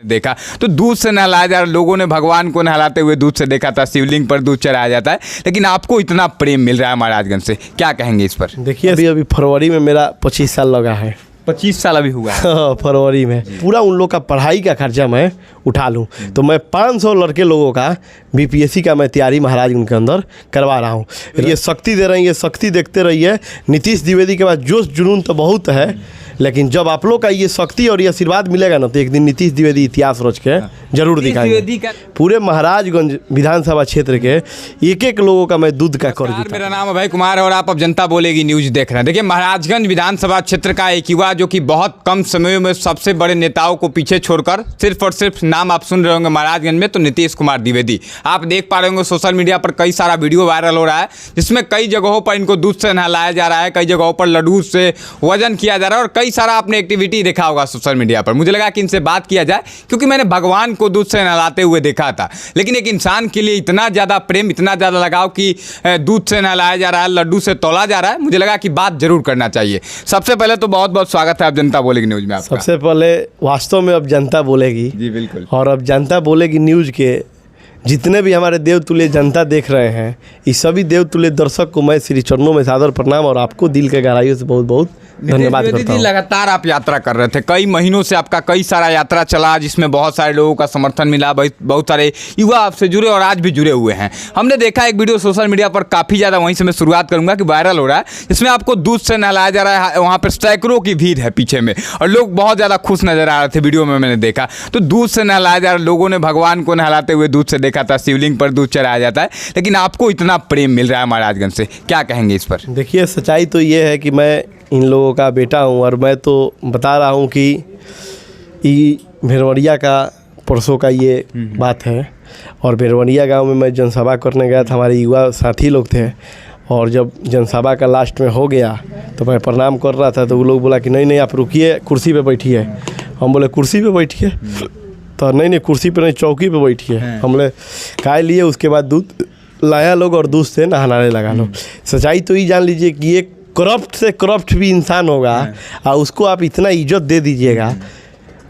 देखा तो दूध से नहलाया जा रहा, लोगों ने भगवान को नहलाते हुए दूध से देखा था, शिवलिंग पर दूध चढ़ाया जाता है, लेकिन आपको इतना प्रेम मिल रहा है महाराजगंज से, क्या कहेंगे इस पर? देखिए अभी फरवरी में मेरा 25 साल लगा है। 25 साल अभी हुआ है। फरवरी में पूरा उन लोग का पढ़ाई का खर्चा मैं उठा लूँ तो मैं 500 लड़के लोगों का बीपीएससी का मैं तैयारी महाराजगंज के अंदर करवा रहा हूँ। ये शक्ति दे रहे हैं, ये शक्ति देखते रहिए। नीतीश द्विवेदी के बाद जोश जुनून तो बहुत है, लेकिन जब आप लोग का ये शक्ति और ये आशीर्वाद मिलेगा ना तो एक दिन नीतीश द्विवेदी इतिहास रच के जरूर दिखाएंगे। पूरे महाराजगंज विधानसभा क्षेत्र के एक एक लोगों का मैं दूध का कर्ज। मेरा नाम अभय कुमार और आप अब जनता बोलेगी न्यूज देख रहे हैं। देखिए महाराजगंज विधानसभा क्षेत्र का एक युवा जो कि बहुत कम समय में सबसे बड़े नेताओं को पीछे छोड़कर सिर्फ और सिर्फ नाम आप सुन रहे होंगे महाराजगंज में, तो नीतीश कुमार द्विवेदी। आप देख पा रहे होंगे सोशल मीडिया पर कई सारा वीडियो वायरल हो रहा है जिसमें कई जगहों पर इनको दूध से नहलाया जा रहा है, कई जगहों पर लड्डू से वजन किया जा रहा है और कई सारा आपने एक्टिविटी देखा होगा सोशल मीडिया पर। मुझे लगा कि इनसे बात किया जाए क्योंकि मैंने भगवान को दूध से नहलाते हुए देखा था, लेकिन एक इंसान के लिए इतना ज़्यादा प्रेम, इतना ज़्यादा लगाव कि दूध से नहलाया जा रहा है, लड्डू से तौला जा रहा है, मुझे लगा कि बात जरूर करना चाहिए। सबसे पहले तो बहुत बहुत स्वागत है आप जनता बोलेगी न्यूज में। आपका सबसे पहले वास्तव में अब जनता बोलेगी जी बिल्कुल, और अब जनता बोलेगी न्यूज के जितने भी हमारे देवतुल्य जनता देख रहे हैं, इस सभी देवतुल्य दर्शक को मैं श्री चरणों में सादर प्रणाम और आपको दिल के गहराइयों से बहुत बहुत धन्यवाद करता हूँ। लगातार आप यात्रा कर रहे थे, कई महीनों से आपका कई सारा यात्रा चला जिसमें बहुत सारे लोगों का समर्थन मिला, बहुत सारे युवा आपसे जुड़े और आज भी जुड़े हुए हैं। हमने देखा एक वीडियो सोशल मीडिया पर काफ़ी ज़्यादा, वहीं से मैं शुरुआत करूँगा कि वायरल हो रहा है, जिसमें आपको दूध से नहलाया जा रहा है, वहाँ पर सैकड़ों की भीड़ है पीछे में और लोग बहुत ज़्यादा खुश नजर आ रहे थे। वीडियो में मैंने देखा तो दूध से नहलाया जा रहा, लोगों ने भगवान को नहलाते हुए दूध से देखा था, शिवलिंग पर दूध चढ़ाया जाता है, लेकिन आपको इतना प्रेम मिल रहा है महाराजगंज से, क्या कहेंगे इस पर? देखिए सच्चाई तो ये है कि मैं इन लोगों का बेटा हूँ और मैं तो बता रहा हूँ कि भेरवड़िया का परसों का ये बात है और भेरवड़िया गांव में मैं जनसभा करने गया था, हमारे युवा साथी लोग थे और जब जनसभा का लास्ट में हो गया तो मैं प्रणाम कर रहा था तो वो लोग बोला कि नहीं आप रुकिए, कुर्सी पे बैठिए। हम बोले कुर्सी पे बैठिए, तो नहीं कुर्सी पे नहीं चौकी पे बैठिए। हम बोले खाए लिए, उसके बाद दूध लाया लोग और दूध से नहाने लगा लोग। सच्चाई तो ये जान लीजिए कि एक करप्ट से करप्ट भी इंसान होगा और उसको आप इतना इज्जत दे दीजिएगा,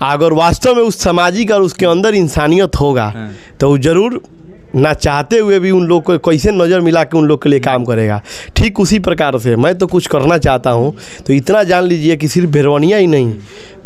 अगर वास्तव में उस सामाजिक और उसके अंदर इंसानियत होगा तो वो ज़रूर ना चाहते हुए भी उन लोग को कैसे नज़र मिला के उन लोग के लिए काम करेगा। ठीक उसी प्रकार से मैं तो कुछ करना चाहता हूँ, तो इतना जान लीजिए कि सिर्फ भेरवनिया ही नहीं,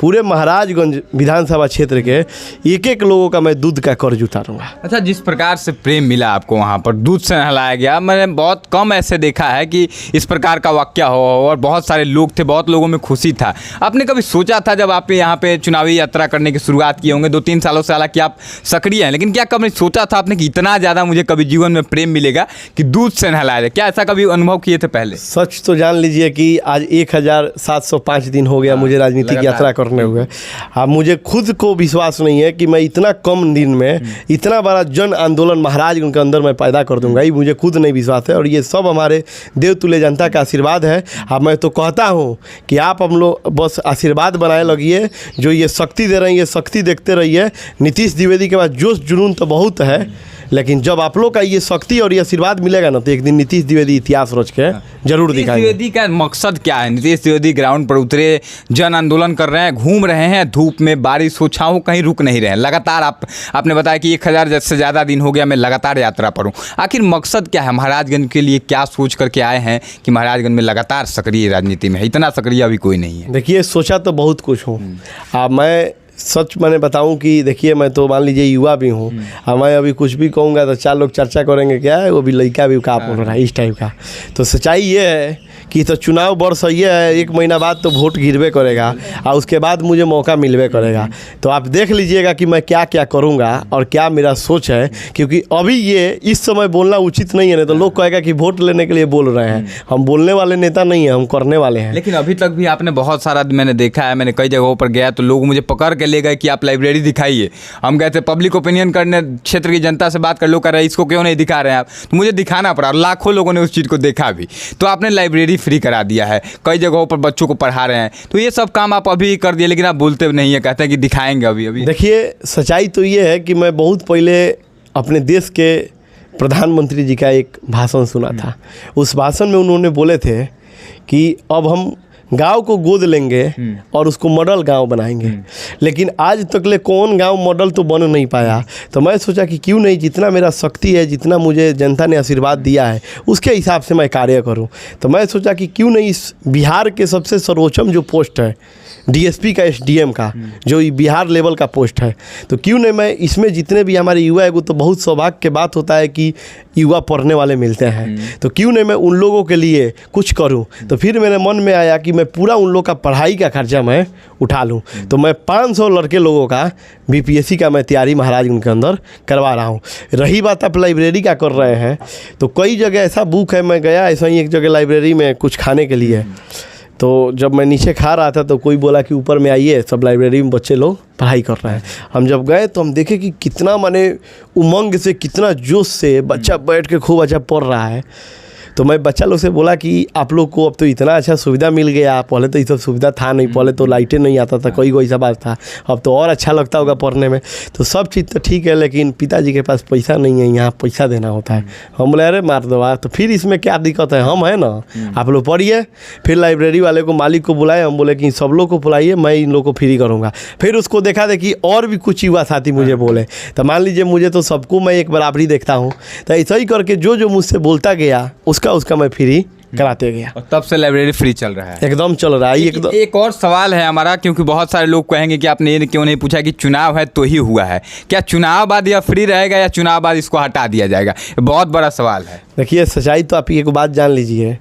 पूरे महाराजगंज विधानसभा क्षेत्र के एक एक लोगों का मैं दूध का कर्ज उतारूंगा। अच्छा, जिस प्रकार से प्रेम मिला आपको वहाँ पर दूध से नहलाया गया, मैंने बहुत कम ऐसे देखा है कि इस प्रकार का वाक्य हो और बहुत सारे लोग थे, बहुत लोगों में खुशी था। आपने कभी सोचा था जब आप यहाँ पे चुनावी यात्रा करने की शुरुआत किए होंगे 2-3 सालों से, हालांकि आप सक्रिय हैं, लेकिन क्या कभी सोचा था आपने कि इतना ज़्यादा मुझे कभी जीवन में प्रेम मिलेगा कि दूध से नहलाया जाए? क्या ऐसा कभी अनुभव किए थे पहले? सच तो जान लीजिए कि आज 1705 दिन हो गया मुझे राजनीतिक यात्रा करने हुए। अब मुझे खुद को विश्वास नहीं है कि मैं इतना कम दिन में इतना बड़ा जन आंदोलन महाराजगंज के अंदर मैं पैदा कर दूंगा, ये मुझे खुद नहीं विश्वास है और ये सब हमारे देवतुल्य जनता का आशीर्वाद है। अब मैं तो कहता हूँ कि आप हम लोग बस आशीर्वाद बनाए लगिए, जो ये शक्ति दे रहे हैं ये शक्ति देखते रहिए। नीतीश द्विवेदी के बाद जोश जुनून तो बहुत है, लेकिन जब आप लोग का ये शक्ति और ये आशीर्वाद मिलेगा ना तो एक दिन नीतीश द्विवेदी इतिहास रच के जरूर दिखाएंगे। द्विवेदी का मकसद क्या है? नीतीश द्विवेदी ग्राउंड पर उतरे, जन आंदोलन कर रहे हैं, घूम रहे हैं, धूप में बारिश हो छाँव कहीं रुक नहीं रहे हैं, लगातार आपने बताया कि 1000 से ज़्यादा दिन हो गया मैं लगातार यात्रा पर हूँ। आखिर मकसद क्या है? महाराजगंज के लिए क्या सोच करके आए हैं कि महाराजगंज में लगातार सक्रिय राजनीति में है? इतना सक्रिय अभी कोई नहीं है। देखिए सोचा तो बहुत कुछ हूँ, अब मैं सच मैंने बताऊं कि देखिए मैं तो मान लीजिए युवा भी हूं और मैं अभी कुछ भी कहूँगा तो 4 लोग चर्चा करेंगे क्या है वो भी लड़का भी का बोल रहा है इस टाइप का। तो सच्चाई ये है कि तो चुनाव वर्ष ये है, 1 महीना बाद तो वोट गिरवे करेगा और उसके बाद मुझे मौका मिलवे करेगा। तो आप देख लीजिएगा कि मैं क्या क्या करूँगा और क्या मेरा सोच है, क्योंकि अभी ये इस समय बोलना उचित नहीं है, नहीं तो लोग कहेगा कि वोट लेने के लिए बोल रहे हैं। हम बोलने वाले नेता नहीं हैं, हम करने वाले हैं। लेकिन अभी तक भी आपने बहुत सारा, मैंने देखा है, मैंने कई जगहों पर गया तो लोग मुझे पकड़ के ले गए कि आप लाइब्रेरी दिखाइए। हम गए थे पब्लिक ओपिनियन करने, क्षेत्र की जनता से बात कर, लोग कह रहे हैं इसको क्यों नहीं दिखा रहे हैं आप, तो मुझे दिखाना पड़ा। लाखों लोगों ने उस चीज़ को देखा भी, तो आपने लाइब्रेरी फ्री करा दिया है, कई जगहों पर बच्चों को पढ़ा रहे हैं, तो ये सब काम आप अभी कर दिए, लेकिन आप बोलते नहीं है, कहते हैं कि दिखाएंगे अभी। देखिए सच्चाई तो ये है कि मैं बहुत पहले अपने देश के प्रधानमंत्री जी का एक भाषण सुना था। उस भाषण में उन्होंने बोले थे कि अब हम गांव को गोद लेंगे और उसको मॉडल गांव बनाएंगे। लेकिन आज तक ले कौन गांव मॉडल तो बन नहीं पाया। तो मैं सोचा कि क्यों नहीं, जितना मेरा शक्ति है, जितना मुझे जनता ने आशीर्वाद दिया है, उसके हिसाब से मैं कार्य करूं। तो मैं सोचा कि क्यों नहीं इस बिहार के सबसे सर्वोच्चम जो पोस्ट है डीएसपी का, एसडीएम का, जो बिहार लेवल का पोस्ट है, तो क्यों नहीं मैं इसमें जितने भी हमारे युवा है, तो बहुत सौभाग्य की बात होता है कि युवा पढ़ने वाले मिलते हैं, तो क्यों नहीं मैं उन लोगों के लिए कुछ करूं। तो फिर मेरे मन में आया कि मैं पूरा उन लोग का पढ़ाई का खर्चा मैं उठा लूं। तो मैं 500 लड़के लोगों का बीपीएससी का मैं तैयारी महाराजगंज के अंदर करवा रहा हूं। रही बात आप लाइब्रेरी का कर रहे हैं, तो कई जगह ऐसा बुक है, मैं गया ऐसा ही एक जगह लाइब्रेरी में कुछ खाने के लिए, तो जब मैं नीचे खा रहा था तो कोई बोला कि ऊपर में आइए, सब लाइब्रेरी में बच्चे लोग पढ़ाई कर रहे हैं। हम जब गए तो हम देखे कि कितना माने उमंग से, कितना जोश से बच्चा बैठ के खूब अच्छा पढ़ रहा है। तो मैं बच्चा लोग से बोला कि आप लोग को अब तो इतना अच्छा सुविधा मिल गया, पहले तो ये सब सुविधा था नहीं, पहले तो लाइटें नहीं आता था, कोई कोई सा बात था, अब तो और अच्छा लगता होगा पढ़ने में। तो सब चीज़ तो ठीक है, लेकिन पिताजी के पास पैसा नहीं है, यहाँ पैसा देना होता है। हम बोले अरे मार दो, तो फिर इसमें क्या दिक्कत है, हम है ना, आप लोग पढ़िए। फिर लाइब्रेरी वाले को, मालिक को बुलाए, हम बोले कि सब लोग को बुलाइए, मैं इन लोग को फ्री करूँगा। फिर उसको देखा देखी और भी कुछ युवा साथी मुझे बोले, तो मान लीजिए मुझे तो सबको मैं एक बराबरी देखता हूँ, तो ऐसा ही करके जो जो मुझसे बोलता गया उसका मैं फ्री कराते गया, और तब से लाइब्रेरी फ्री चल रहा है। एकदम चल रहा है एकदम। एक और सवाल है हमारा, क्योंकि बहुत सारे लोग कहेंगे कि आपने ये क्यों नहीं पूछा कि चुनाव है तो ही हुआ है, क्या चुनाव बाद यह फ्री रहेगा या चुनाव बाद इसको हटा दिया जाएगा? बहुत बड़ा सवाल है। देखिए सच्चाई तो आप एक बात जान लीजिए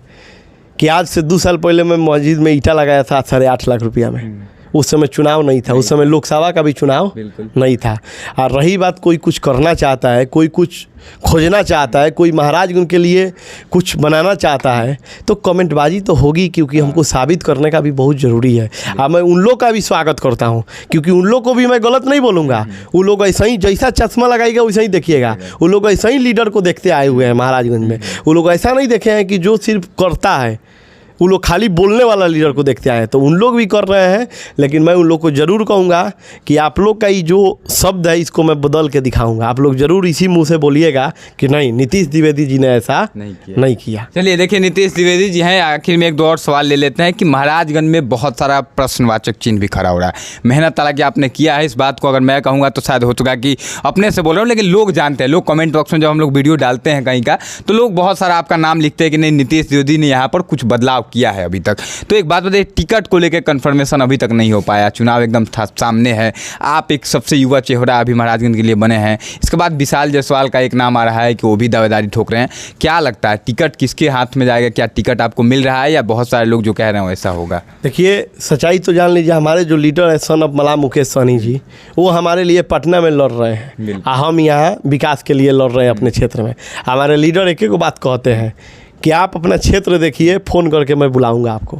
कि आज से 2 साल पहले मैं मस्जिद में ईंटा लगाया था 8.5 लाख रुपया में। उस समय चुनाव नहीं था, उस समय लोकसभा का भी चुनाव नहीं था। और रही बात, कोई कुछ करना चाहता है, कोई कुछ खोजना चाहता है, कोई महाराजगंज के लिए कुछ बनाना चाहता है, तो कमेंटबाजी तो होगी, क्योंकि हमको साबित करने का भी बहुत ज़रूरी है। और मैं उन लोग का भी स्वागत करता हूं, क्योंकि उन लोग को भी मैं गलत नहीं बोलूँगा। वो लोग ऐसा ही, जैसा चश्मा लगाएगा वैसा ही देखिएगा। वो लोग ऐसा ही लीडर को देखते आए हुए हैं महाराजगंज में। वो लोग ऐसा नहीं देखे हैं कि जो सिर्फ करता है, वो लोग खाली बोलने वाला लीडर को देखते आए हैं। तो उन लोग भी कर रहे हैं, लेकिन मैं उन लोग को ज़रूर कहूँगा कि आप लोग का ये जो शब्द है इसको मैं बदल के दिखाऊंगा। आप लोग ज़रूर इसी मुंह से बोलिएगा कि नहीं, नीतीश द्विवेदी जी ने ऐसा नहीं किया। चलिए देखिए, नीतीश द्विवेदी जी हैं। आखिर में एक दो और सवाल ले लेते हैं कि महाराजगंज में बहुत सारा प्रश्नवाचक चिन्ह भी खड़ा हो रहा है। मेहनत हालांकि आपने किया है, इस बात को अगर मैं कहूँगा तो शायद हो चुका कि अपने से बोल रहा हूँ, लेकिन लोग जानते हैं, लोग कमेंट बॉक्स में जब हम लोग वीडियो डालते हैं कहीं का, तो लोग बहुत सारा आपका नाम लिखते हैं कि नहीं, नीतीश द्विवेदी ने यहाँ पर कुछ बदलाव किया है अभी तक। तो एक बात बताइए, टिकट को लेकर कन्फर्मेशन अभी तक नहीं हो पाया, चुनाव एकदम सामने है, आप एक सबसे युवा चेहरा अभी महाराजगंज के लिए बने हैं। इसके बाद विशाल जायसवाल का एक नाम आ रहा है कि वो भी दावेदारी ठोक रहे हैं। क्या लगता है टिकट किसके हाथ में जाएगा? क्या टिकट आपको मिल रहा है या बहुत सारे लोग जो कह रहे हैं वैसा होगा? देखिए सच्चाई तो जान लीजिए, हमारे जो लीडर है सन ऑफ मला मुकेश सहनी जी, वो हमारे लिए पटना में लड़ रहे हैं, हम यहाँ विकास के लिए लड़ रहे हैं अपने क्षेत्र में। हमारे लीडर एक बात कहते हैं कि आप अपना क्षेत्र देखिए, फोन करके मैं बुलाऊंगा आपको।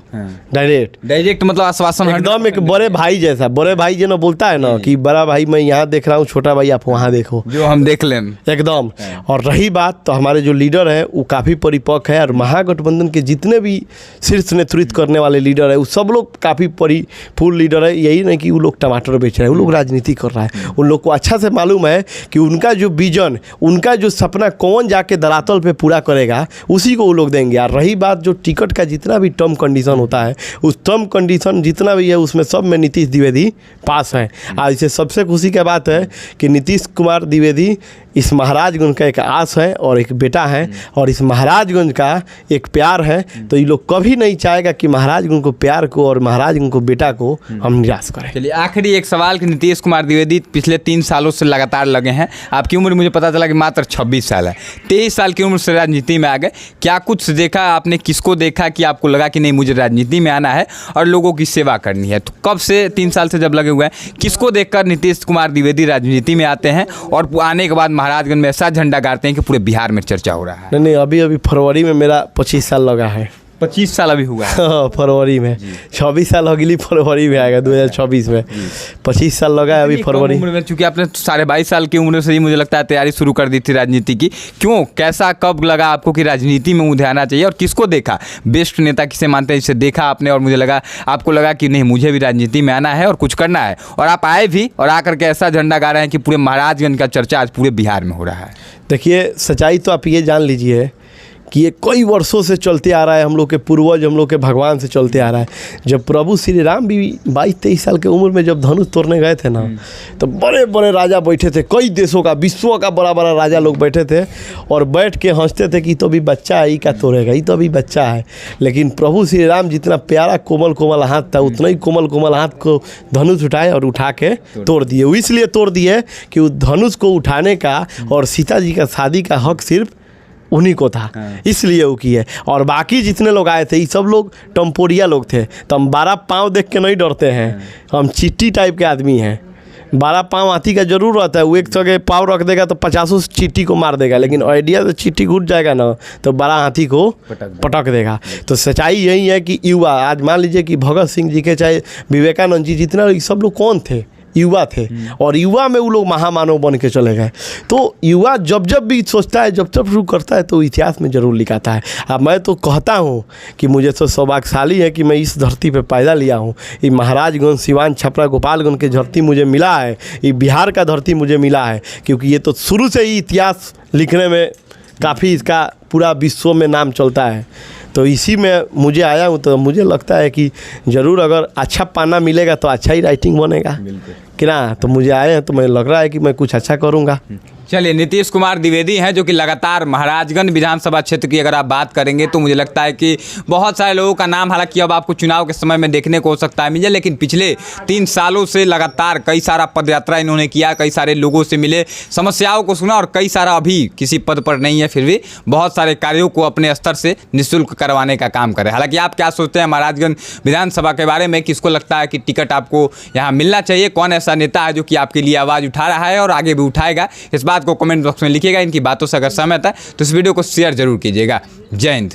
डायरेक्ट मतलब आश्वासन, एकदम एक बड़े भाई जैसा। बड़े भाई जो ना बोलता है ना कि बड़ा भाई मैं यहाँ देख रहा हूँ, छोटा भाई आप वहाँ देखो, जो हम देख लें एकदम। और रही बात, तो हमारे जो लीडर है वो काफ़ी परिपक्व है, और महागठबंधन के जितने भी शीर्ष नेतृत्व करने वाले लीडर है वो सब लोग काफ़ी परिपूर्ण लीडर है। यही नहीं कि वो लोग टमाटर बेच रहे हैं, वो लोग राजनीति कर रहा है। उन लोग को अच्छा से मालूम है कि उनका जो विजन, उनका जो सपना कौन जाके धरातल पे पूरा करेगा, उसी को लोग देंगे। और रही बात जो टिकट का जितना भी टर्म कंडीशन होता है, उस टर्म कंडीशन जितना भी है उसमें सब में नीतीश द्विवेदी पास है। और इसे सबसे खुशी की बात है कि नीतीश कुमार द्विवेदी इस महाराजगंज का एक आस है और एक बेटा है, और इस महाराजगंज का एक प्यार है। तो ये लोग कभी नहीं चाहेगा कि महाराजगंज को प्यार को और महाराजगंज को बेटा को हम निराश करें। चलिए आखिरी एक सवाल कि नीतीश कुमार द्विवेदी पिछले 3 सालों से लगातार लगे हैं, आपकी उम्र मुझे पता चला कि मात्र 26 साल है, 23 साल की उम्र से राजनीति में आ गए। क्या कुछ देखा आपने, किसको देखा कि आपको लगा कि नहीं मुझे राजनीति में आना है और लोगों की सेवा करनी है? तो कब से 3 साल से जब लगे हुए हैं, किसको देखकर नीतीश कुमार द्विवेदी राजनीति में आते हैं और आने के बाद महाराजगंज में ऐसा झंडा गाड़ते हैं कि पूरे बिहार में चर्चा हो रहा है? नहीं, अभी फरवरी में मेरा 25 साल लगा है। 25 साल अभी हुआ है? फरवरी में 26 साल अगली फरवरी में आएगा 2024 में। 25 साल लगा है अभी फरवरी उम्र में। चूँकि आपने 22.5 साल की उम्र से ही मुझे लगता है तैयारी शुरू कर दी थी राजनीति की। क्यों, कैसा, कब लगा आपको कि राजनीति में मुझे आना चाहिए, और किसको देखा, बेस्ट नेता किसे मानते हैं, जिसे देखा आपने और मुझे लगा, आपको लगा कि नहीं मुझे भी राजनीति में आना है और कुछ करना है, और आप आए भी और आकर के ऐसा झंडा गा रहे हैं कि पूरे महाराजगंज का चर्चा आज पूरे बिहार में हो रहा है? देखिए सच्चाई तो आप ये जान लीजिए कि ये कई वर्षों से चलते आ रहा है, हम लोग के पूर्वज, हम लोग के भगवान से चलते आ रहा है। जब प्रभु श्री राम भी 22-23 साल की उम्र में जब धनुष तोड़ने गए थे ना, तो बड़े बड़े राजा बैठे थे, कई देशों का, विश्व का बड़ा बड़ा राजा लोग बैठे थे और बैठ के हंसते थे कि तो भी बच्चा है, ये क्या तोड़ेगा, ये तो अभी बच्चा है। लेकिन प्रभु श्री राम जितना प्यारा कोमल कोमल हाथ था, उतना ही कोमल कोमल हाथ को धनुष उठाए और उठा के तोड़ दिए। वो इसलिए तोड़ दिए कि उस धनुष को उठाने का और सीता जी का शादी का हक सिर्फ उन्हीं को था, इसलिए वो किए। और बाकी जितने लोग आए थे, ये सब लोग टम्पोरिया लोग थे। तो हम 12 पाँव देख के नहीं डरते हैं, हम चिट्टी टाइप के आदमी हैं। 12 पाँव हाथी का जरूर रहता है, वो एक जगह पाँव रख देगा तो 50 चींटी को मार देगा, लेकिन आइडिया तो चींटी घुट जाएगा ना तो 12 हाथी को पटक देगा। तो सच्चाई यही है कि युवा, आज मान लीजिए कि भगत सिंह जी के चाहे विवेकानंद जी, जितना सब लोग कौन थे, युवा थे। और युवा में वो लोग महामानव बन के चले गए। तो युवा जब जब भी सोचता है, जब जब शुरू करता है तो इतिहास में ज़रूर लिखाता है। अब मैं तो कहता हूँ कि मुझे तो सौभाग्यशाली है कि मैं इस धरती पे पैदा लिया हूँ। ये महाराजगंज, सिवान, छपरा, गोपालगंज की धरती मुझे मिला है, ये बिहार का धरती मुझे मिला है, क्योंकि ये तो शुरू से ही इतिहास लिखने में काफ़ी इसका पूरा विश्व में नाम चलता है। तो इसी में मुझे आया हूँ, तो मुझे लगता है कि ज़रूर अगर अच्छा पाना मिलेगा तो अच्छा ही राइटिंग बनेगा कि ना। तो मुझे आए हैं तो मुझे लग रहा है कि मैं कुछ अच्छा करूँगा। चलिए, नीतीश कुमार द्विवेदी हैं जो कि लगातार महाराजगंज विधानसभा क्षेत्र की अगर आप बात करेंगे तो मुझे लगता है कि बहुत सारे लोगों का नाम, हालांकि अब आपको चुनाव के समय में देखने को हो सकता है मिले, लेकिन पिछले 3 सालों से लगातार कई सारा पदयात्रा इन्होंने किया, कई सारे लोगों से मिले, समस्याओं को सुना और कई सारा, अभी किसी पद पर नहीं है फिर भी बहुत सारे कार्यों को अपने स्तर से निःशुल्क करवाने का काम करे। हालांकि आप क्या सोचते हैं महाराजगंज विधानसभा के बारे में, किसको लगता है कि टिकट आपको यहाँ मिलना चाहिए, कौन ऐसा नेता है जो कि आपके लिए आवाज़ उठा रहा है और आगे भी उठाएगा, इस बात को कमेंट बॉक्स में लिखिएगा। इनकी बातों से अगर सहमत है तो इस वीडियो को शेयर जरूर कीजिएगा। जय हिंद।